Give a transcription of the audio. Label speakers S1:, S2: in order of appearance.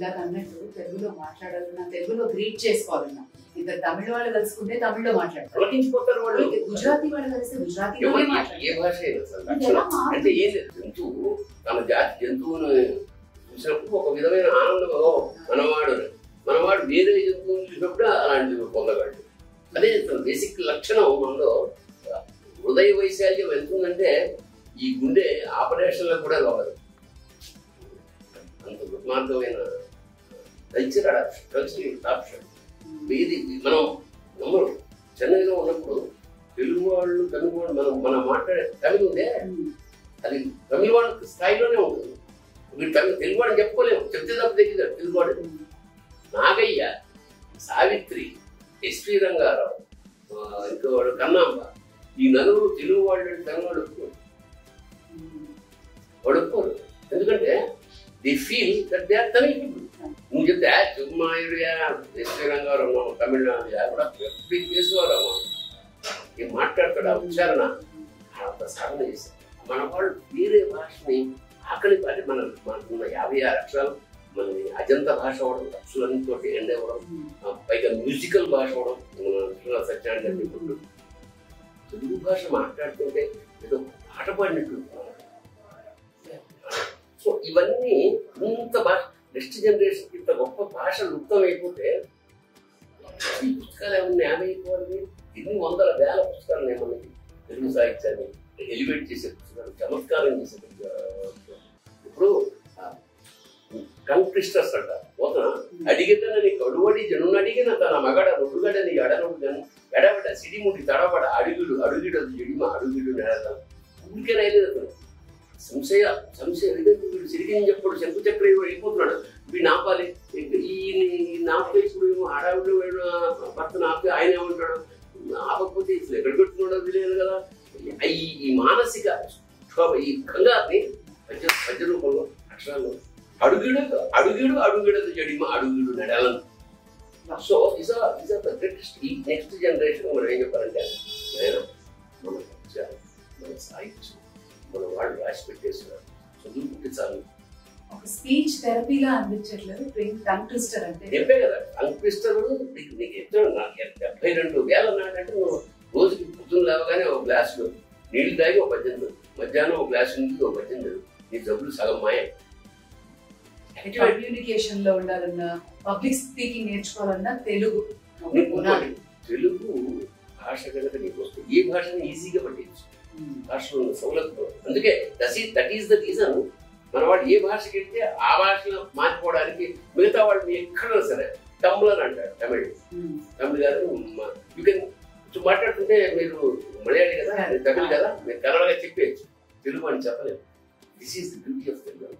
S1: ఇందాక అన్నట్టు తెలుగులో మాట్లాడాలన్నా తెలుగులో గ్రీట్ చేసుకోవాలన్నా ఇద్దరు తమిళ వాళ్ళు కలుసుకుంటే తమిళ్లో మాట్లాడతారు, గుజరాతీ వాళ్ళు కలిస్తే గుజరాతీలోనే మాట్లాడతారు.
S2: ఏ భాష అంటే ఏం లేదు, జంతువు తన జాతి జంతువును చూసినప్పుడు ఒక విధమైన ఆనందం, మనవాడు వేరే జంతువుని చూసినప్పుడు అలాంటివి పొందగలడు. అదే బేసిక్ లక్షణం మనలో. హృదయ వైశాల్యం ఎంతుందంటే ఈ గుండె ఆపరేషన్లకు కూడా కావాలి. అంత దుర్మార్గమైన కల్చరల్ ఆప్షన్. ఇది మనం నమ్మరు. చెన్నైలో ఉన్నప్పుడు తెలుగు వాళ్ళు మనం మాట్లాడే తమిళ ఉందే, అది తమిళ వాళ్ళ స్థాయిలోనే ఉంటుంది. వీడు తెలుగు వాడిని చెప్పుకోలేము, చెప్తే తప్ప తెలియదు తెలుగువాడు. నాగయ్య, సావిత్రి, ఎస్పీ రంగారావు, ఇంకోవాడు కన్నాంబ, ఈ నలుగురు తెలుగు వాళ్ళు తమిళ వాడుకోరు. ఎందుకంటే they feel that they are Tamil people. నువ్వు చెప్తే చిరుమాయుడియా, ఎస్పీ రంగారావు తమిళనాడు కూడా ఎప్పుడు కేసువారావు ఏం మాట్లాడతాడు, ఆ ఉచ్చారణ అంత సాధన చేశారు. మన వాళ్ళు వేరే భాషని ఆకలి పాటి మనకున్న 56 అక్షరాలు మనది అజంత భాష అవడం, అక్షరాలతో ఎండ్ అవ్వడం, పైగా మ్యూజికల్ భాష అవడం. సత్యాన్ని తెలుగు భాష మాట్లాడుతుంటే ఏదో పాట పాడినట్టు. సో ఇవన్నీ ఇంత భాష నెక్స్ట్ జనరేషన్ ఇంత గొప్ప భాష లుప్తం అయిపోతే ఈ పుస్తకాలు ఏమన్నా 50 అయిపోవాలి. ఎన్ని వందల వేల పుస్తకాలు మనకి తెలుగు సాహిత్యాన్ని ఎలివేట్ చేసే పుస్తకాలు, చమత్కారం చేసే ఇప్పుడు కంక్రిస్టర్స్ అంట పోతున్నా అడిగిన నీకు అడువడి జను అడిగిన తన మగడ నొడుగడ నీ అడనుడు జను ఎడబడ సిడిముడి తడబడ అడుగుడు జడిమ అడుగుడు నెడతాం ఊరికే రాయలేదు అతను. సంశయ వీడు సిరిగిని చెప్పాడు, శంకు చక్ర అయిపోతున్నాడు. వీడు నాపాలి, ఈ నాపే ఇప్పుడు హడావిడు భర్తను ఆపి ఆయన ఏమంటాడు, ఆపకపోతే ఇట్లా ఎక్కడ పెట్టుకున్నాడో తెలియదు కదా. ఈ మానసిక ఈ కంగాన్ని పద్య రూపంలో అక్షరాల్లో అడుగుడు జడిమ అడుగుడు నెడలను. So is are the greatest. ఈ నెక్స్ట్ జనరేషన్ మనం ఏం చెప్పారంటే మన మన సాహిత్యం మన వాళ్ళు రాసి పెట్టేస్తున్నారు, చదువుకుంటే చాలు.
S1: ఒక స్పీచ్ థెరపీలా అనిపించట్లేదు టంగ్ ట్విస్టర్ అంటే.
S2: చెప్పే కదా, టంగ్ ట్విస్టర్ నీకు ఎప్పుడు 72,000 నాకంటే నువ్వు రోజుకి పొద్దున్న లేవగానే ఒక గ్లాసు నీళ్లు తాగి ఒక 18, మధ్యాహ్నం ఒక గ్లాసు నీళ్ళు ఒక 18, నీ జబ్బులు సగం మాయ.
S1: కమ్యూనికేషన్ లో ఉండాలన్నా, పబ్లిక్ స్పీకింగ్ నేర్చుకోవాలన్నా తెలుగు
S2: భాష కనుక నీకు వస్తుంది ఏ భాషని ఈజీగా పట్టించు. భాషలో ఉన్న సౌలభ్యం. అందుకే దట్ ఈస్ ద రీజన్ మన వాళ్ళు ఏ భాషకి వెళ్తే ఆ భాషలో మార్చుకోవడానికి. మిగతా వాళ్ళు ఎక్కడైనా సరే తమిళ్ అంటారు, తమిళ్ గారు యూ కెన్ మాట్లాడుతుంటే మీరు మలయాళీ కదా, తమిళ్ కదా, మీరు కన్నడగా చెప్పేయచ్చు, తెలుగు అని చెప్పలేదు. This is the beauty of Telugu.